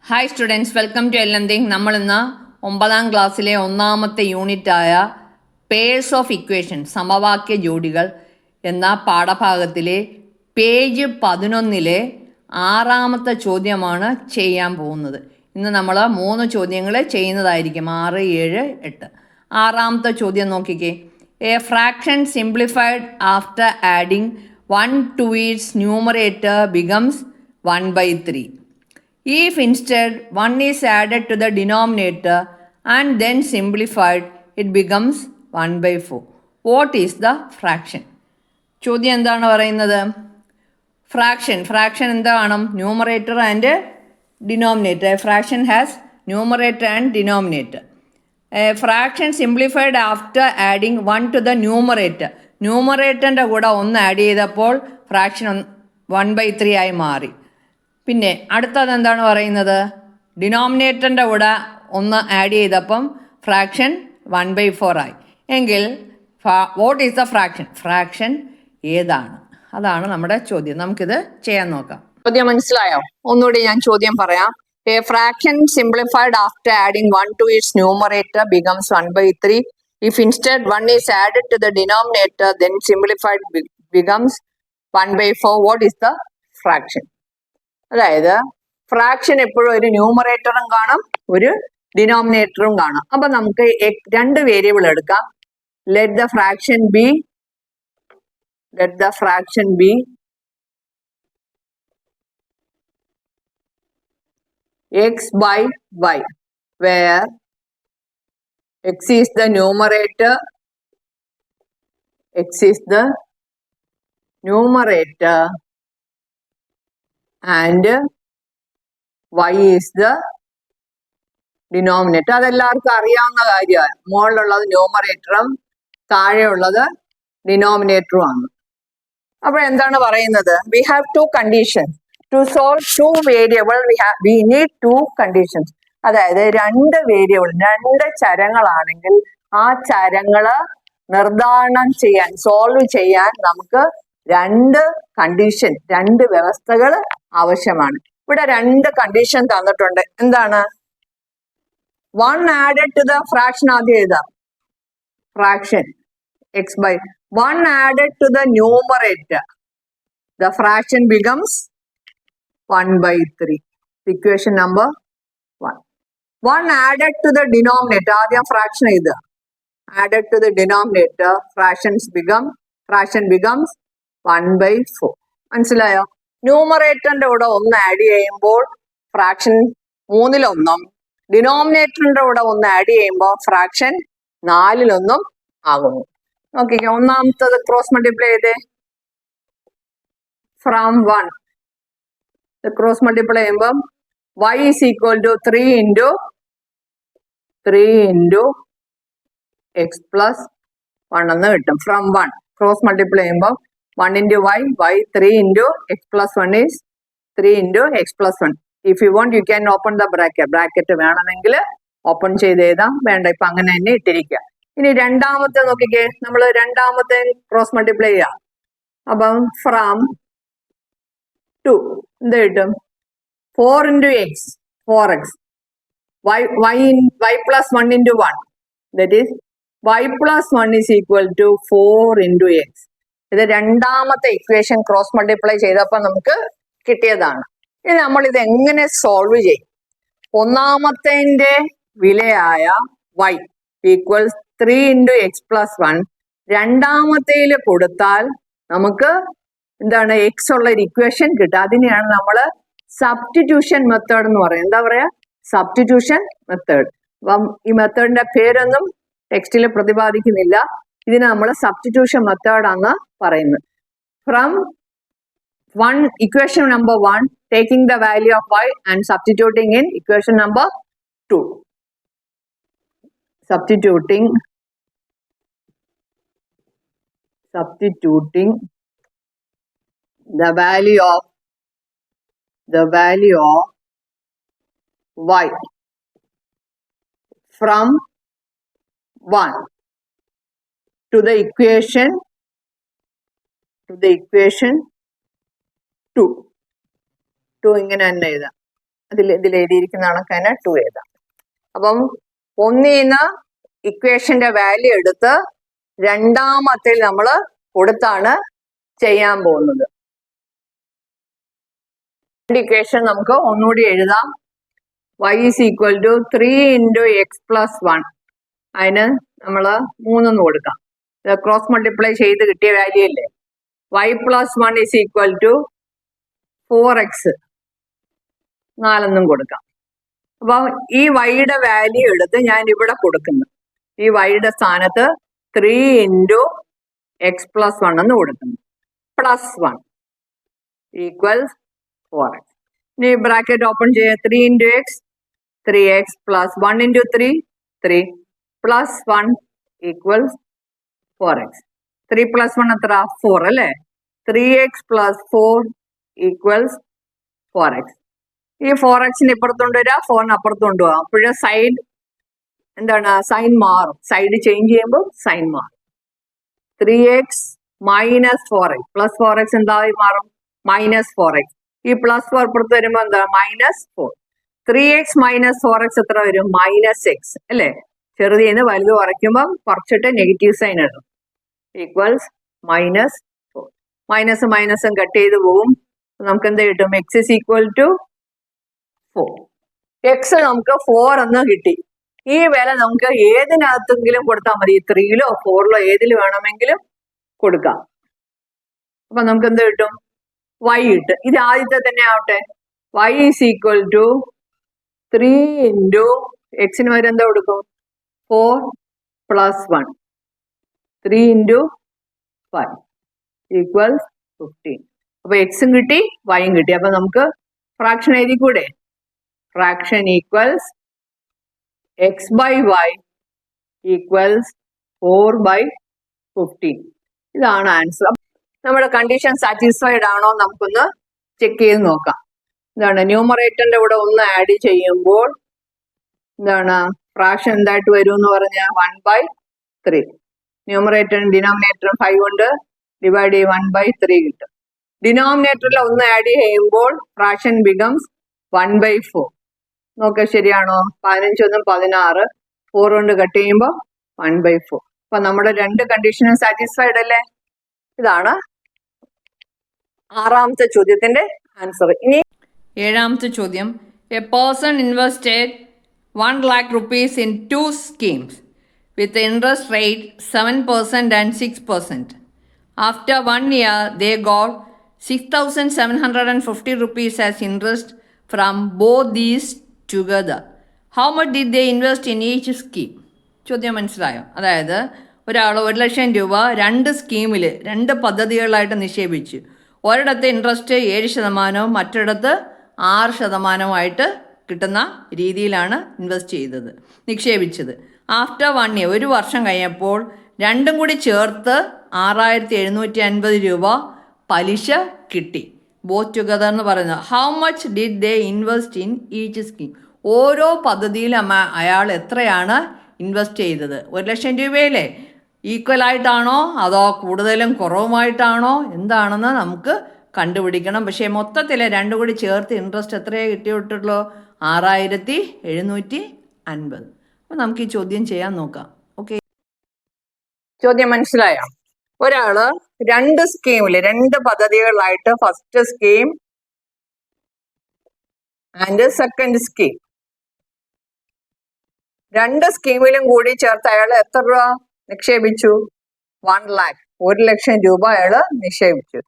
Hi students, welcome to എല്ലംതിങ്. നമ്മൾ ഇന്ന് 9ാം ക്ലാസ്സിലെ ഒന്നാമത്തെ യൂണിറ്റായ പേഴ്സ് ഓഫ് ഇക്വേഷൻ സമവാക്യ ജോഡികൾ എന്ന പാഠഭാഗത്തിലെ പേജ് 11-ലെ 6ാമത്തെ ചോദ്യമാണ് ചെയ്യാൻ പോകുന്നത്. ഇന്ന് നമ്മൾ 3 ചോദ്യങ്ങൾ ചെയ്യുന്നതായിരിക്കും, 6, 7, 8. 6ാമത്തെ ചോദ്യം നോക്കിക്കേ. A fraction simplified after adding 1 to its numerator becomes 1/3. If instead 1 is added to the denominator and then simplified, it becomes 1/4. What is the fraction? ചോദ്യം എന്താണ് പറയുന്നത്? ഫ്രാക്ഷൻ എന്താണ്? Numerator and denominator. Fraction has numerator and denominator. Fraction simplified after adding 1 to the numerator. ന്യൂമറേറ്ററിൻ്റെ കൂടെ 1 add ചെയ്തപ്പോൾ fraction 1/3 ആയി മാറി. പിന്നെ അടുത്തത് എന്താണ് പറയുന്നത്? ഡിനോമിനേറ്ററിൻ്റെ കൂടെ 1 ആഡ് ചെയ്തപ്പം ഫ്രാക്ഷൻ 1/4 ആയി. എങ്കിൽ വാട്ട് ഈസ് ദ ഫ്രാക്ഷൻ ഏതാണ്? അതാണ് നമ്മുടെ ചോദ്യം. നമുക്കിത് ചെയ്യാൻ നോക്കാം. ചോദ്യം മനസ്സിലായോ? ഒന്നുകൂടി ഞാൻ ചോദ്യം പറയാം. A fraction simplified after adding 1 to its numerator becomes 1/3. If instead 1 is added to the denominator, then simplified becomes 1/4. What is the fraction? അതായത് ഫ്രാക്ഷൻ എപ്പോഴും ഒരു ന്യൂമറേറ്ററും കാണും, ഒരു ഡിനോമിനേറ്ററും കാണും. അപ്പൊ നമുക്ക് 2 വേരിയബിൾ എടുക്കാം. Let the fraction B x by y, where x is the numerator and y is the denominator. അതെല്ലാവർക്കും അറിയാവുന്ന കാര്യമാണ്. മുകളിലുള്ളത് ന്യൂമറേറ്ററും താഴെയുള്ളത് ഡിനോമിനേറ്ററും ആണ്. അപ്പോൾ എന്താണ് പറയുന്നത്? We have 2 conditions to solve 2 variable. we need 2 conditions. അതായത് 2 വേരിയബിൾ, 2 ചരങ്ങളാണെങ്കിൽ ആ ചരങ്ങള് നിർദ്ധാരണം ചെയ്യാൻ, സോൾവ് ചെയ്യാൻ നമുക്ക് 2 കണ്ടീഷൻ, 2 വ്യവസ്ഥകൾ ആവശ്യമാണ്. ഇവിടെ 2 കണ്ടീഷൻ തന്നിട്ടുണ്ട്. എന്താണ്? 1 added to the fraction. ആദ്യം എഴുതാം. Fraction x by 1 added to the numerator, the fraction becomes 1/3. Equation number 1. 1 added to the denominator. ആദ്യം ഫ്രാക്ഷൻ എഴുതുക. Added to the denominator, fraction becomes 1/4. മനസ്സിലായോ? ന്യൂമറേറ്ററിന്റെ കൂടെ 1 ആഡ് ചെയ്യുമ്പോൾ ഫ്രാക്ഷൻ 3/1, ഡിനോമിനേറ്ററിന്റെ കൂടെ 1 ആഡ് ചെയ്യുമ്പോൾ ഫ്രാക്ഷൻ 4/1 ആകുന്നു. നോക്കിക്കോ, ഒന്നാമത്തത് ക്രോസ് മൾട്ടിപ്ലൈ ചെയ്തേ. ഫ്രം 1 ക്രോസ് മൾട്ടിപ്ലൈ ചെയ്യുമ്പോൾ y is equal to 3 into x plus 1 എന്ന് കിട്ടും. ഫ്രം 1 ക്രോസ് മൾട്ടിപ്ലൈ ചെയ്യുമ്പോൾ 1 into y 3 into x plus 1 is 3 into x plus 1. If you want, you can open the bracket. വേണമെങ്കിൽ open ചെയ്ത് എഴുതാം, വേണ്ട ഇപ്പൊ അങ്ങനെ തന്നെ ഇട്ടിരിക്കുക. ഇനി രണ്ടാമത്തെ നോക്കിക്കേ, നമ്മൾ രണ്ടാമത്തെ ക്രോസ് മൾട്ടിപ്ലൈ ചെയ്യാം. അപ്പം ഫ്രം 2 എന്ത് കിട്ടും? 4 into x, 4x, y plus 1 into 1, that is y plus 1 is equal to 4 into x. ഇത് രണ്ടാമത്തെ ഇക്വേഷൻ ക്രോസ് മൾട്ടിപ്ലൈ ചെയ്തപ്പോൾ നമുക്ക് കിട്ടിയതാണ്. ഇനി നമ്മൾ ഇത് എങ്ങനെ സോൾവ് ചെയ്യും? ഒന്നാമത്തെ വിലയായ y equals 3 into x plus 1 രണ്ടാമത്തേൽ കൊടുത്താൽ നമുക്ക് എന്താണ്? x ഉള്ള ഒരു ഇക്വേഷൻ കിട്ടുക. അതിനെയാണ് നമ്മൾ സബ്സ്റ്റിറ്റ്യൂഷൻ മെത്തേഡ് എന്ന് പറയുന്നത്. എന്താ പറയാ? Substitution method. അപ്പം ഈ മെത്തേഡിന്റെ പേരൊന്നും ടെക്സ്റ്റിൽ പ്രതിപാദിക്കുന്നില്ല. ഇതിനെ നമ്മൾ സബ്സ്റ്റിറ്റ്യൂഷൻ മെത്തേഡാണ് പറയുന്നത്. From 1 equation number 1 taking the value of y and substituting in equation number 2. Substituting the value of y from 1 to the equation 2 ഇങ്ങനെ തന്നെ എഴുതാം. ഇതിൽ എഴുതിയിരിക്കുന്ന കണക്ക് തന്നെ 2 എഴുതാം. അപ്പം ഒന്നീന്ന് ഇക്വേഷന്റെ വാല്യൂ എടുത്ത് രണ്ടാമത്തിൽ നമ്മൾ കൊടുത്താണ് ചെയ്യാൻ പോകുന്നത്. ഇക്വേഷൻ നമുക്ക് ഒന്നുകൂടി എഴുതാം. y is equal to 3 into x plus 1. അതിന് നമ്മൾ 3 കൊടുക്കാം. ക്രോസ് മൾട്ടിപ്ലൈ ചെയ്ത് കിട്ടിയ വാല്യൂ അല്ലേ. y plus 1 is equal to 4x 4 കൊടുക്കാം. അപ്പൊ ഈ വൈയുടെ വാല്യൂ എടുത്ത് ഞാൻ ഇവിടെ കൊടുക്കുന്നു. ഈ വൈയുടെ സ്ഥാനത്ത് 3 into x plus 1 എന്ന് കൊടുക്കുന്നു. Plus 1 equals 4x. ഇനി ബ്രാക്കറ്റ് ഓപ്പൺ ചെയ്യാം. 3 into x 3x plus 1 into 3 3 plus 1 equals 4x. 3 plus 1 എത്ര 4 അല്ലേ. 3x plus 4 equals 4x. ഈ 4xന് ഇപ്പുറത്തോണ്ട് വരിക, 4ന് അപ്പുറത്തോണ്ട് പോവാം. അപ്പോഴേ സൈഡ് എന്താണ്, സൈൻ മാറും. സൈഡ് ചേഞ്ച് ചെയ്യുമ്പോൾ സൈൻ മാറും. 3x minus 4x plus 4x എന്തായി മാറും, minus 4x. ഈ പ്ലസ് 4 പുറത്ത് വരുമ്പോൾ എന്താ, -4. 3x minus 4x എത്ര വരും, -x അല്ലേ. ചെറുതിന്ന് വലുത് കുറയ്ക്കുമ്പോൾ കുറച്ചിട്ട് നെഗറ്റീവ് സൈൻ ഇടും. ഈക്വൽസ് -4. മൈനസും മൈനസും കട്ട് ചെയ്ത് പോവും. നമുക്ക് എന്ത് കിട്ടും, x is equal to 4. x നമുക്ക് 4 എന്ന് കിട്ടി. ഈ വില നമുക്ക് ഏതിനകത്തെങ്കിലും കൊടുത്താൽ മതി. 3ലോ 4ലോ ഏതിൽ വേണമെങ്കിലും കൊടുക്കാം. അപ്പൊ നമുക്ക് എന്ത് കിട്ടും, y കിട്ടും. ഇത് ആദ്യത്തെ തന്നെ ആവട്ടെ. y is equal to 3 into x-ന് വരെ എന്താ കൊടുക്കും, 4 plus 1. 3 into 5 equals 15. അപ്പൊ x-ഉം കിട്ടി y-ഉം കിട്ടി. അപ്പൊ നമുക്ക് ഫ്രാക്ഷൻ എഴുതി കൂടെ. Fraction equals x by y equals 4 by 15. ഇതാണ് ആൻസർ. നമ്മുടെ കണ്ടീഷൻ സാറ്റിസ്ഫൈഡ് ആണോ നമുക്കൊന്ന് ചെക്ക് ചെയ്ത് നോക്കാം. എന്താണ്, ന്യൂമറേറ്ററിന്റെ കൂടെ 1 ആഡ് ചെയ്യുമ്പോൾ എന്താണ് ഫ്രാക്ഷൻ എന്തായിട്ട് വരും എന്ന് പറഞ്ഞാൽ 1/3. ന്യൂമറേറ്ററും ഡിനോമിനേറ്ററും 5 കൊണ്ട് ഡിവൈഡ് ചെയ്ത് 1/3 കിട്ടും. ഡിനോമിനേറ്ററിൽ 1 ആഡ് ചെയ്യുമ്പോൾ ഫ്രാക്ഷൻ ബിക്കംസ് 1/4. നോക്ക ശരിയാണോ. 15 1 16, 4 കൊണ്ട് കട്ട് ചെയ്യുമ്പോൾ 1/4. അപ്പൊ നമ്മുടെ രണ്ട് കണ്ടീഷനും സാറ്റിസ്ഫൈഡ് അല്ലേ. ഇതാണ് ആറാമത്തെ ചോദ്യത്തിന്റെ ആൻസർ. ഇനി ഏഴാമത്തെ ചോദ്യം. A person invested 1 lakh rupees in 2 schemes with interest rate 7% and 6%. After 1 year, they got 6,750 rupees as interest from both these together. How much did they invest in each scheme? ചോദ്യം മനസ്സിലായോ? അതായത് ഒരാൾ 1 ലക്ഷം രൂപ 2 സ്കീമിൽ 2 പദ്ധതികളായിട്ട് നിക്ഷേപിച്ചു. ഒരിടത്ത് ഇൻട്രസ്റ്റ് 7%, മറ്റൊരിടത്ത് 6% കിട്ടുന്ന രീതിയിലാണ് നിക്ഷേപിച്ചത്. ആഫ്റ്റർ 1 year, 1 വർഷം കഴിഞ്ഞപ്പോൾ രണ്ടും കൂടി ചേർത്ത് 6,750 രൂപ പലിശ കിട്ടി. ബോത്ത് ടുഗദർ എന്ന് പറയുന്നത്. How much did they invest in each scheme? ഓരോ പദ്ധതിയിലും അയാൾ എത്രയാണ് ഇൻവെസ്റ്റ് ചെയ്തത്? 1 ലക്ഷം രൂപയിലെ ഈക്വൽ ആയിട്ടാണോ അതോ കൂടുതലും കുറവുമായിട്ടാണോ എന്താണെന്ന് നമുക്ക് കണ്ടുപിടിക്കണം. പക്ഷേ മൊത്തത്തിൽ രണ്ടും കൂടി ചേർത്ത് ഇൻട്രസ്റ്റ് എത്രയേ കിട്ടിയിട്ടുള്ളൂ? 6,750. അപ്പോൾ നമുക്ക് ഈ ചോദ്യം ചെയ്യാൻ നോക്കാം. ഓക്കെ, ചോദ്യം മനസ്സിലായോ? ഒരാള് 2 സ്കീമില് 2 പദ്ധതികളായിട്ട് first scheme and second scheme 2 സ്കീമിലും കൂടി ചേർത്ത് അയാൾ എത്ര രൂപ നിക്ഷേപിച്ചു? 1 lakh, 1 ലക്ഷം രൂപ അയാള് നിക്ഷേപിച്ചു.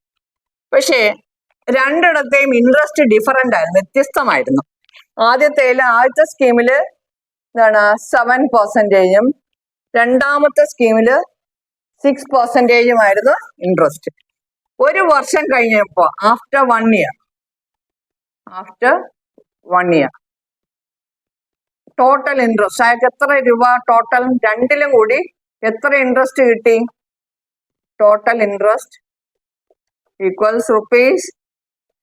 പക്ഷേ രണ്ടിടത്തെയും ഇൻട്രസ്റ്റ് ഡിഫറൻ്റ് ആയിരുന്നു, വ്യത്യസ്തമായിരുന്നു. ആദ്യത്തെ സ്കീമില് എന്താണ് 7%, രണ്ടാമത്തെ സ്കീമില് 6% ഇൻട്രസ്റ്റ്. 1 വർഷം കഴിഞ്ഞപ്പോ ആഫ്റ്റർ 1 year ടോട്ടൽ ഇൻട്രസ്റ്റ് അയാൾക്ക് എത്ര രൂപ ടോട്ടൽ രണ്ടിലും കൂടി എത്ര ഇൻട്രസ്റ്റ് കിട്ടി? Total interest equals rupees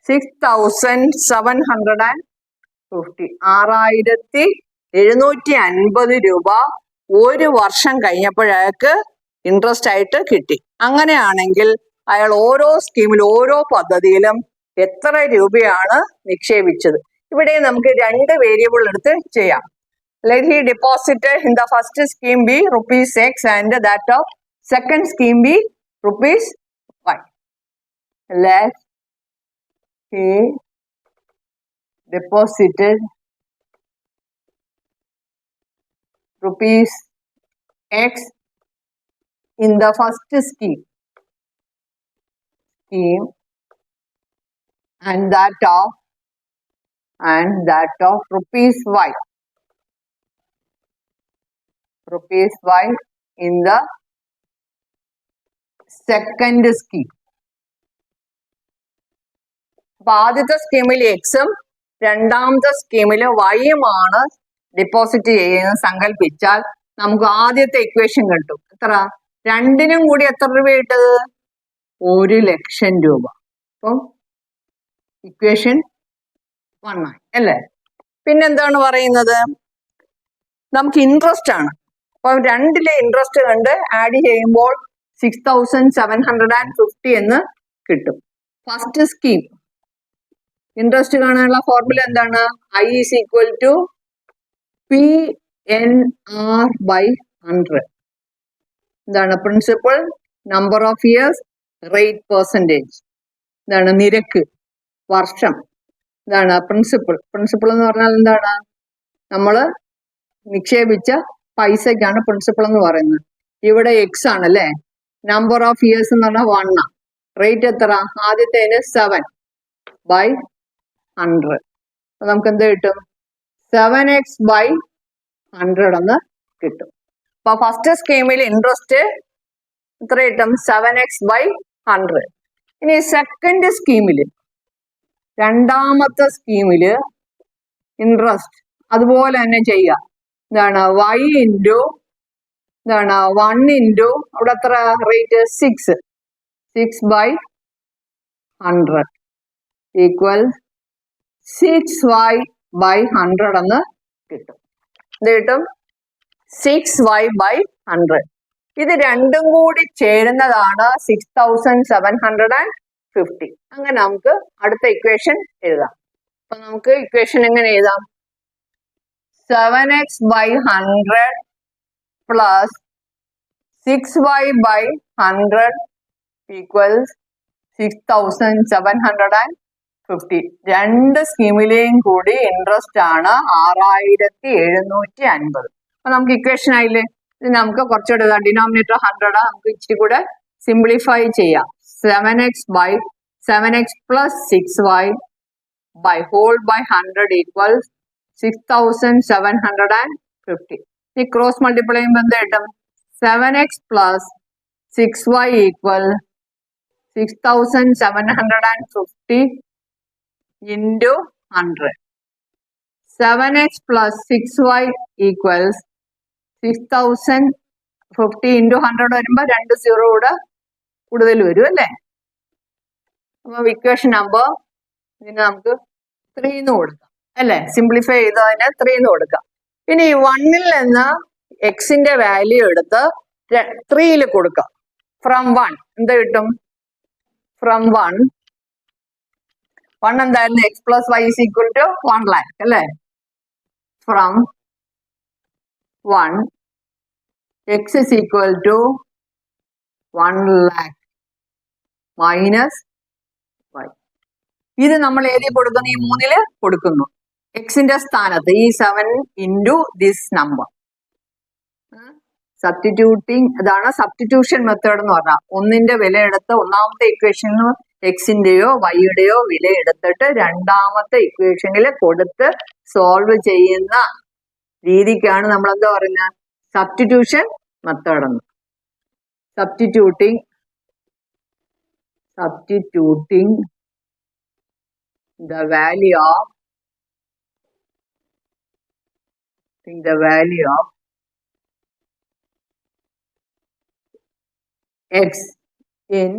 6,750. 6,750 രൂപ 1 വർഷം കഴിഞ്ഞപ്പോഴയാൾക്ക് ഇൻട്രസ്റ്റ് ആയിട്ട് കിട്ടി. അങ്ങനെയാണെങ്കിൽ അയാൾ ഓരോ സ്കീമിലും ഓരോ പദ്ധതിയിലും എത്ര രൂപയാണ് നിക്ഷേപിച്ചത്? ഇവിടെ നമുക്ക് രണ്ട് വേരിയബിൾ എടുത്ത് ചെയ്യാം. Let he deposited in the first scheme be rupees X and that of second scheme be rupees Y. Let he deposited rupees X in the first scheme and that of rupees Y in the second scheme. അപ്പൊ ആദ്യത്തെ സ്കീമിൽ എക്സും രണ്ടാമത്തെ സ്കീമിൽ വൈയുമാണ് deposit ചെയ്യുന്നത് സങ്കല്പിച്ചാൽ നമുക്ക് ആദ്യത്തെ equation കിട്ടും. എത്ര? രണ്ടിനും കൂടി എത്ര രൂപ കിട്ടത്? 1,00,000 രൂപ. അപ്പം ഇക്വേഷൻ 1 ആയി അല്ലേ? പിന്നെന്താണ് പറയുന്നത്? നമുക്ക് ഇൻട്രസ്റ്റ് ആണ്. അപ്പൊ രണ്ടിലെ ഇൻട്രസ്റ്റ് കണ്ട് ആഡ് ചെയ്യുമ്പോൾ 6,750 എന്ന് കിട്ടും. ഫസ്റ്റ് സ്കീം ഇൻട്രസ്റ്റ് കാണാനുള്ള ഫോർമുല എന്താണ്? I is equal to PNR/100. എന്താണ്? Principal, number of years, rate percentage. എന്താണ്? നിരക്ക്, വർഷം. എന്താണ്? പ്രിൻസിപ്പൾ എന്ന് പറഞ്ഞാൽ എന്താണ്? നമ്മൾ നിക്ഷേപിച്ച പൈസക്കാണ് പ്രിൻസിപ്പൾ എന്ന് പറയുന്നത്. ഇവിടെ എക്സ് ആണല്ലേ. നമ്പർ ഓഫ് ഇയേഴ്സ് എന്ന് പറഞ്ഞാൽ 1. റേറ്റ് എത്ര? ആദ്യത്തേന് 7/100. നമുക്ക് എന്ത് കിട്ടും? 7x/100 എന്ന് കിട്ടും. അപ്പൊ ഫസ്റ്റ് സ്കീമിൽ ഇൻട്രസ്റ്റ് എത്ര കിട്ടും? 7x/100. ഇനി സെക്കൻഡ് സ്കീമിൽ, രണ്ടാമത്തെ സ്കീമില് ഇൻട്രസ്റ്റ് അതുപോലെ തന്നെ ചെയ്യാം. എന്താണ്? y ഇൻറ്റു എന്താണ് 1 ഇൻറ്റു അവിടെ എത്ര റേറ്റ്? 6/100 ഈക്വൽ 6y/100 എന്ന് കിട്ടും. എന്ത് കിട്ടും? 6y/100. ഇത് രണ്ടും കൂടി ചേരുന്നതാണ് 6,750. അങ്ങനെ നമുക്ക് അടുത്ത ഇക്വേഷൻ എഴുതാം. അപ്പൊ നമുക്ക് ഇക്വേഷൻ എങ്ങനെ എഴുതാം? 7x/100 plus 6y/100 equals 6,750. രണ്ട് സ്കീമിലെയും കൂടി ഇൻട്രസ്റ്റ് ആണ് 6,750. അപ്പൊ നമുക്ക് ഇക്വേഷൻ ആയില്ലേ? ഇത് നമുക്ക് കുറച്ചുകൂടെ ഡിനോമിനേറ്റർ 100 നമുക്ക് ഇച്ചിരി കൂടെ സിംപ്ലിഫൈ ചെയ്യാം. 7x plus 6y/100 equals 6,750. ഈ ക്രോസ് മൾട്ടിപ്ലൈ ചെയ്യുമ്പോൾ എന്ത് കിട്ടും? 7x plus 6y equal 6,750 into 100. 7x plus 6y equals 6,050 into 100 വരുമ്പോൾ 2 0 കൂടെ കൂടുതൽ വരും അല്ലേ? അപ്പൊ ഇക്വേഷൻ നമ്പർ ഇതിന് നമുക്ക് 3 എന്ന് കൊടുക്കാം അല്ലേ? സിംപ്ലിഫൈ ചെയ്തതിന് 3 എന്ന് കൊടുക്കാം. ഇനി 1ൽ നിന്ന് എക്സിന്റെ വാല്യൂ എടുത്ത് 3ൽ കൊടുക്കാം. ഫ്രം 1 എന്ത് കിട്ടും? ഫ്രം 1 എന്തായിരുന്നു? x plus y is equal to 1 lakh അല്ലേ? From 1 x is equal to 1 lakh minus y. ഇത് നമ്മൾ ഏതിൽ കൊടുക്കുന്നു? ഈ 3ൽ കൊടുക്കുന്നു. എക്സിന്റെ സ്ഥാനത്ത് ഈ 7 into this number. സബ്സ്റ്റിറ്റ്യൂട്ടിങ്, അതാണ് സബ്സ്റ്റിറ്റ്യൂഷൻ മെത്തേഡ് എന്ന് പറഞ്ഞാൽ. ഒന്നിന്റെ വില എടുത്ത് ഒന്നാമത്തെ ഇക്വേഷനിൽ എക്സിന്റെയോ വൈയുടെയോ വില എടുത്തിട്ട് രണ്ടാമത്തെ ഇക്വേഷനിൽ കൊടുത്ത് സോൾവ് ചെയ്യുന്ന രീതിക്കാണ് നമ്മൾ എന്താ പറയുന്നത്? സബ്സ്റ്റിറ്റ്യൂഷൻ മെത്തേഡ് എന്ന്. Substituting the value of x in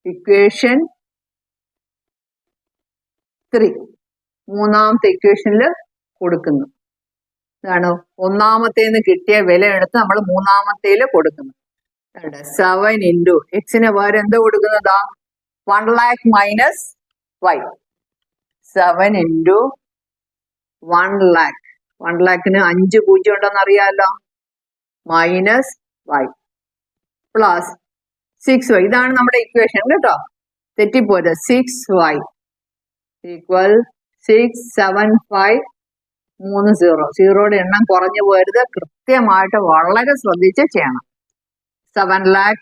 equation 3 മൂന്നാമത്തെ ഇക്വേഷനിൽ കൊടുക്കുന്നു. ഇതാണ് ഒന്നാമത്തേന്ന് കിട്ടിയ വില എടുത്ത് നമ്മൾ മൂന്നാമത്തേൽ കൊടുക്കുന്നു. 7 into എക്സിന് വേറെ എന്താ കൊടുക്കുന്നതാ? 1 lakh minus y. 7 into 1 lakh. 1 lakhന് 5 പൂജ്യം ഉണ്ടെന്ന് അറിയാമല്ലോ. Minus y plus 6y. ഇതാണ് നമ്മുടെ ഇക്വേഷൻ കേട്ടോ, തെറ്റിപ്പോയത്. 6y equal 67530. സീറോയുടെ എണ്ണം കുറഞ്ഞു പോരുത്, കൃത്യമായിട്ട് വളരെ ശ്രദ്ധിച്ച് ചെയ്യണം. 7 lakh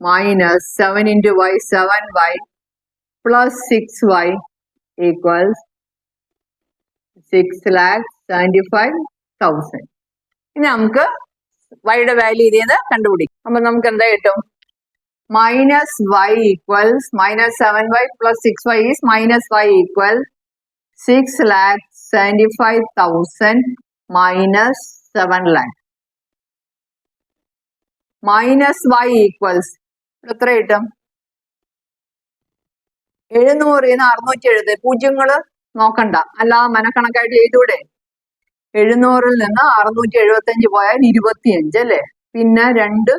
minus 7 into y, 7y plus 6y equals 6,75,000. ഇനി നമുക്ക് വൈയുടെ വാല്യൂ ഇതിൽ നിന്ന് കണ്ടുപിടിക്കും. അപ്പൊ നമുക്ക് എന്താ കിട്ടും? Minus y equals minus 7y plus 6y is minus y equal 6,75,000 minus 7 lakh. Minus y equals എത്ര കിട്ടും? 700 670. പൂജ്യങ്ങള് നോക്കണ്ട, അല്ലാതെ മനക്കണക്കായിട്ട് ചെയ്തൂടെ? 700 നിന്ന് 675 പോയാൽ 25 അല്ലേ? പിന്നെ 2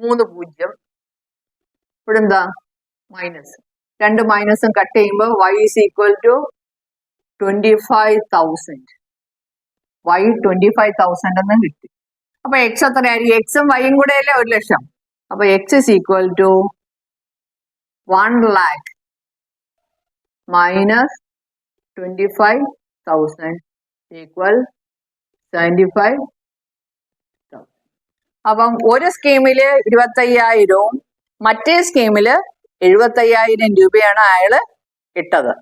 3 പൂജ്യം, ഇവിടെ എന്താ? മൈനസ്. 2 മൈനസും കട്ട് ചെയ്യുമ്പോൾ y is equal to 25,000. y 25,000 എന്ന് കിട്ടി. അപ്പൊ x എത്രയായിരിക്കും? എക്സും വൈയും കൂടെ അല്ലേ 1 ലക്ഷം. അപ്പൊ x is equal to 1 lakh minus 25,000 equal 75,000. അപ്പം ഒരു സ്കീമില് 25,000 മറ്റേ സ്കീമില് 75,000 രൂപയാണ് അയാള് ഇട്ടത്.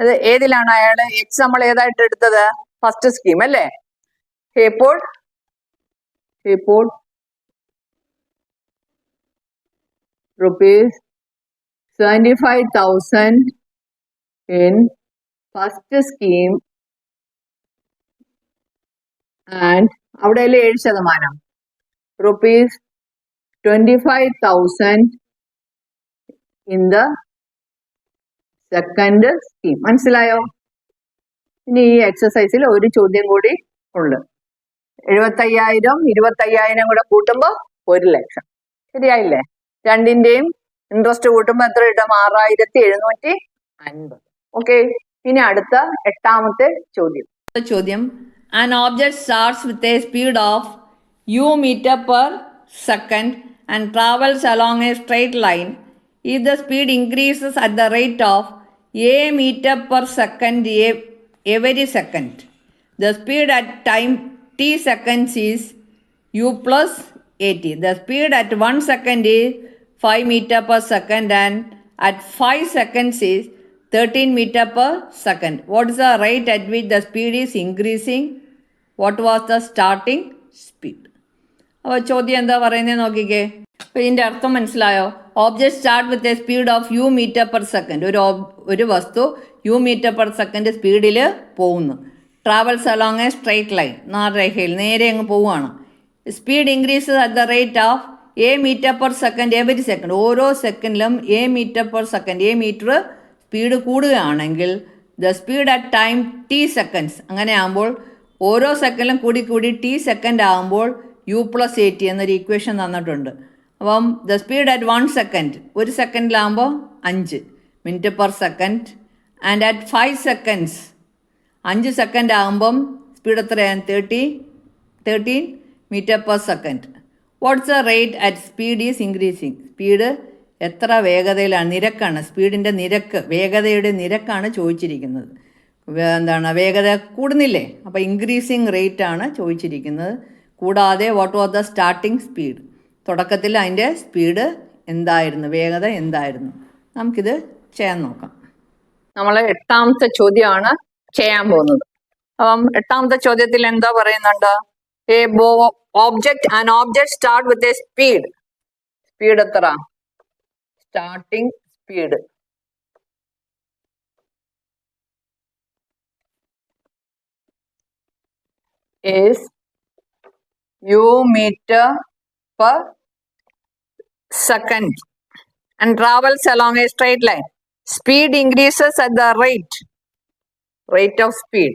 അത് ഏതിലാണ് അയാള്? എക്സ് നമ്മൾ ഏതായിട്ട് എടുത്തത്? ഫസ്റ്റ് സ്കീം അല്ലേ? ഇപ്പോൾ rupees 75,000 in first scheme and അവിടെയല്ലേ 7%. rupees 25,000 in the second scheme. മനസ്സിലായോ? ഇനി ഈ എക്സസൈസിൽ ഒരു ചോദ്യം കൂടി ഉണ്ട്. 75,000 25,000 കൂടെ കൂട്ടുമ്പോ 1 ലക്ഷം. ശരിയായില്ലേ? രണ്ടിന്റെയും ഇൻട്രസ്റ്റ് കൂട്ടുമ്പോ എത്ര കിട്ടും? 6,750. ഓക്കെ, ഇനി അടുത്ത 8ാമത്തെ ചോദ്യം. An object starts with a speed of u meter per second and travels along a straight line. If the speed increases at the rate of a meter per second every second, the speed at time t seconds is u plus at. The speed at 1 second is 5 meter per second and at 5 seconds is 13 meter per second. What is the rate at which the speed is increasing? What was the starting speed? അപ്പോൾ ചോദ്യം എന്താ പറയുന്നത് നോക്കിക്കേ. അപ്പോൾ ഇതിൻ്റെ അർത്ഥം മനസ്സിലായോ? Object start with a speed of u metre per second. ഒരു വസ്തു യു മീറ്റർ പെർ സെക്കൻഡ് സ്പീഡിൽ പോകുന്നു. Travels along a straight line, നേർരേഖയിൽ നേരെ അങ്ങ് പോവുകയാണ്. Speed increases at the rate of a metre per second every second. ഓരോ സെക്കൻഡിലും a metre per second, a metre speed കൂടുകയാണെങ്കിൽ the speed at time t seconds. അങ്ങനെ ആകുമ്പോൾ ഓരോ സെക്കൻഡിലും കൂടി ടി സെക്കൻഡ് ആകുമ്പോൾ യു പ്ലസ് എ ടി എന്നൊരു ഇക്വേഷൻ തന്നിട്ടുണ്ട്. അപ്പം ദ സ്പീഡ് അറ്റ് 1 സെക്കൻഡ്, ഒരു സെക്കൻഡിലാകുമ്പോൾ 5 minute per second. And at 5 seconds, 5 second ആകുമ്പം സ്പീഡ് എത്രയാണ്? 13 metre per second. What's the rate at speed is increasing. Speed എത്ര വേഗതയിലാണ്? നിരക്കാണ്, സ്പീഡിൻ്റെ നിരക്ക്, വേഗതയുടെ നിരക്കാണ് ചോദിച്ചിരിക്കുന്നത്. എന്താണ്? വേഗത കൂടുന്നില്ലേ? അപ്പോൾ ഇൻക്രീസിങ് റേറ്റ് ആണ് ചോദിച്ചിരിക്കുന്നത്. കൂടാതെ what was the starting speed, തുടക്കത്തിൽ അതിൻ്റെ സ്പീഡ് എന്തായിരുന്നു, വേഗത എന്തായിരുന്നു? നമുക്കിത് ചെയ്യാൻ നോക്കാം. നമ്മൾ 8ാമത്തെ ചോദ്യമാണ് ചെയ്യാൻ പോകുന്നത്. അപ്പം 8ാമത്തെ ചോദ്യത്തിൽ എന്താ പറയുന്നുണ്ട്? an object start with a speed. Speed എത്ര? Starting speed is u meter per second and travels along a straight line. Speed increases at the rate of speed.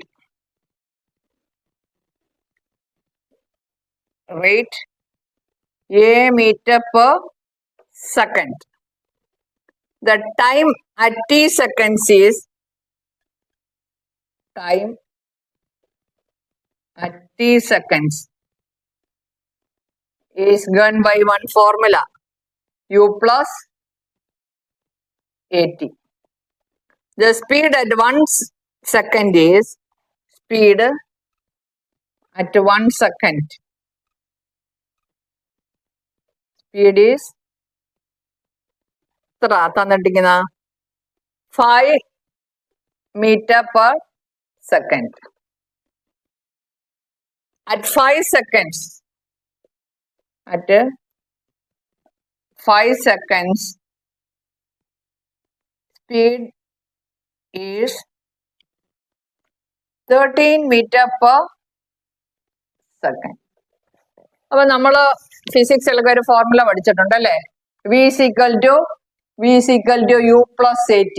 Rate a meter per second. The time at t seconds is time at t seconds is given by one formula, u plus at. The speed at 1 second is speed at 1 second. Speed is തന്നിട്ടിരിക്കുന്ന 5 meter per second. At 5 seconds, speed is 13 meter per second. അപ്പൊ നമ്മള് ഫിസിക്സിലൊക്കെ ഒരു formula പഠിച്ചിട്ടുണ്ട് അല്ലേ? V is equal to u plus at.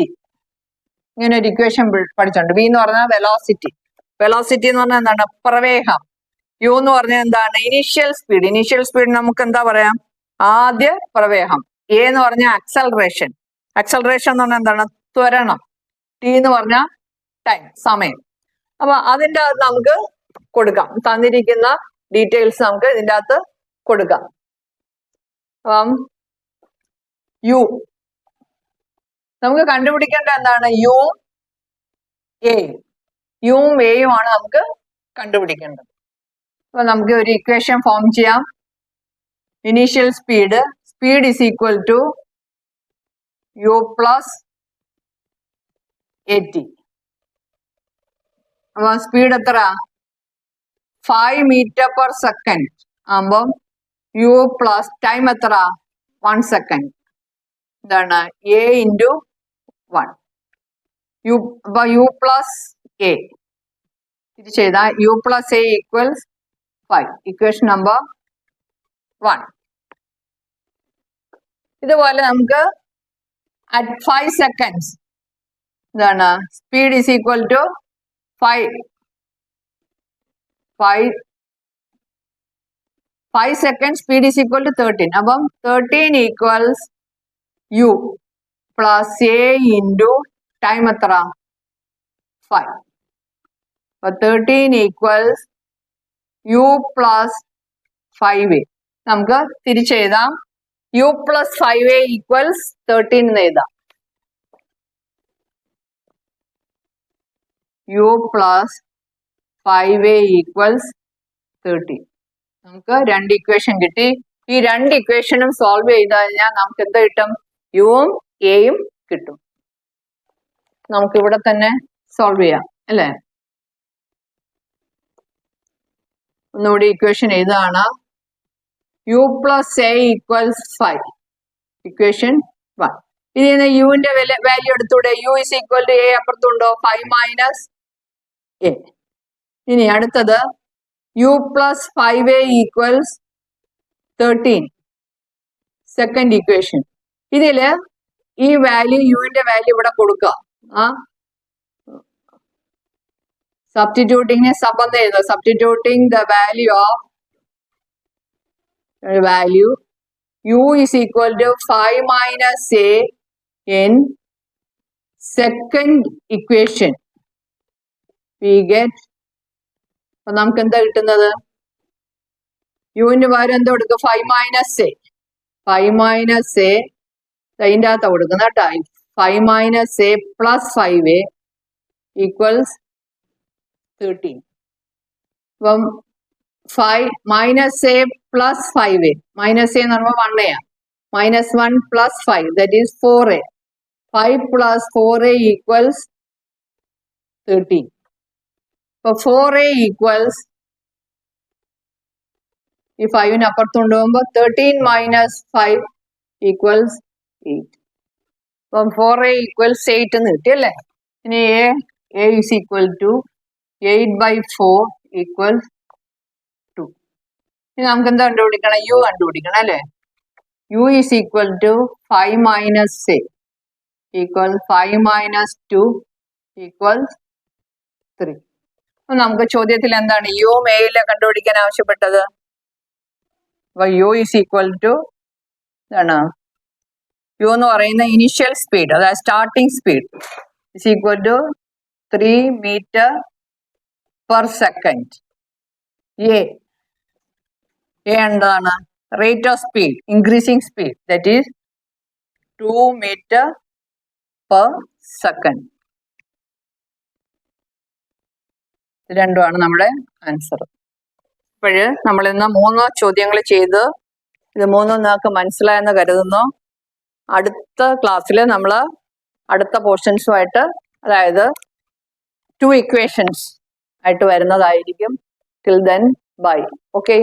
ഇങ്ങനെ ഒരു equation പഠിച്ചിട്ടുണ്ട്. V എന്ന് പറഞ്ഞാൽ വെലോസിറ്റി എന്ന് പറഞ്ഞാൽ എന്താണ്? പ്രവേഗം. u എന്ന് പറഞ്ഞാൽ എന്താണ്? ഇനീഷ്യൽ സ്പീഡ് നമുക്ക് എന്താ പറയാം? ആദ്യ പ്രവേഗം. a എന്ന് പറഞ്ഞാൽ അക്സലറേഷൻ എന്ന് പറഞ്ഞാൽ എന്താണ്? ത്വരണം. t എന്ന് പറഞ്ഞാൽ ടൈം, സമയം. അപ്പൊ അതിൻ്റെ അകത്ത് നമുക്ക് കൊടുക്കാം. തന്നിരിക്കുന്ന ഡീറ്റെയിൽസ് നമുക്ക് ഇതിൻ്റെ അകത്ത് കൊടുക്കാം. അപ്പം യു നമുക്ക് കണ്ടുപിടിക്കേണ്ട എന്താണ്? യുവും എയും ആണ് നമുക്ക് കണ്ടുപിടിക്കേണ്ടത്. അപ്പൊ നമുക്ക് ഒരു ഇക്വേഷൻ ഫോം ചെയ്യാം. Initial speed is equal to u plus at. അപ്പൊ സ്പീഡ് എത്ര? 5 meter per second ആകുമ്പം യു പ്ലസ് ടൈം എത്ര? 1 second. എന്താണ്? a into 1. അപ്പൊ യു പ്ലസ് a ഇത് ചെയ്താൽ u plus a equals 5. Equation number 1. ഇതുപോലെ നമുക്ക് അറ്റ് 5 seconds എന്താണ്? Speed is equal to 5 seconds speed is equal to 13. അപ്പം 13 equals u plus a into time എത്ര? 5. അപ്പൊ 13 equals u plus 5a. നമുക്ക് തിരിച്ചെഴുതാം. u plus 5a equals 13 എന്ന് എഴുതാം. u plus 5a equals 13. നമുക്ക് രണ്ട് ഇക്വേഷൻ കിട്ടി. ഈ രണ്ട് ഇക്വേഷനും സോൾവ് ചെയ്ത് കഴിഞ്ഞാൽ നമുക്ക് എന്ത് കിട്ടും? യുവും എയും കിട്ടും. നമുക്ക് ഇവിടെ തന്നെ സോൾവ് ചെയ്യാം അല്ലേ? ഒന്നുകൂടി ഇക്വേഷൻ എഴുതാണ്. U plus a equals 5. Equation 1. ഇതിന് യുവിന്റെ വാല്യൂ എടുത്തൂടെ? U is equal to a അപ്പുറത്തുണ്ടോ? 5 മൈനസ് എ. ഇനി അടുത്തത് u plus 5a equals 13. Second equation. ഇതില് ഈ വാല്യൂ യുവിന്റെ വാല്യൂ ഇവിടെ കൊടുക്കുക. സബ്സ്റ്റിറ്റ്യൂട്ടിങ് സബന്ധം എഴുതുക. Substituting the value u is equal to 5 minus a in second equation. We get, അപ്പൊ നമുക്ക് എന്താ കിട്ടുന്നത്? യുവിന്റെ പകരം എന്താ കൊടുക്കുക? 5 minus a. 5 minus a അതിൻ്റെ അകത്താ കൊടുക്കുന്ന കേട്ടോ. 5 minus a plus 5a equals 13. അപ്പം 5 minus a plus 5a. Minus a എന്ന് പറയുമ്പോൾ 1a. Minus 1 plus 5, that is 4a. 5 plus 4a equals 13. So 4a equals, ഈ 5ന് അപ്പുറത്ത് കൊണ്ടുപോകുമ്പോൾ 13 minus 5 equals 8. അപ്പം 4a equals 8 എന്ന് കിട്ടി അല്ലേ? ഇനി a is equal to 8 by 4 equals 2. ഇനി നമുക്ക് എന്താ കണ്ടുപിടിക്കണം? u കണ്ടുപിടിക്കണം അല്ലേ? u is equal to 5 minus a equals 5 minus 2 equals 3. നമുക്ക് ചോദ്യത്തിൽ എന്താണ് യുവും എയിലെ കണ്ടുപിടിക്കാൻ ആവശ്യപ്പെട്ടത്? അപ്പൊ യു ഇസ് ഈക്വൽ ടു എന്താണ്? യു എന്ന് പറയുന്ന ഇനിഷ്യൽ സ്പീഡ്, അതായത് starting speed is equal to 3 meter per second. A എന്താണ്? Rate of speed, increasing speed, that is 2 meter per second. ഇത് രണ്ടുമാണ് നമ്മുടെ ആൻസർ. ഇപ്പോഴ് നമ്മൾ ഇന്ന് 3 ചോദ്യങ്ങൾ ചെയ്ത് ഇത് 3 നിങ്ങൾക്ക് മനസ്സിലായെന്ന് കരുതുന്നു. അടുത്ത ക്ലാസ്സിൽ നമ്മൾ അടുത്ത പോർഷൻസുമായിട്ട്, അതായത് 2 equations ആയിട്ട് വരുന്നതായിരിക്കും. Till then, bye. Okay.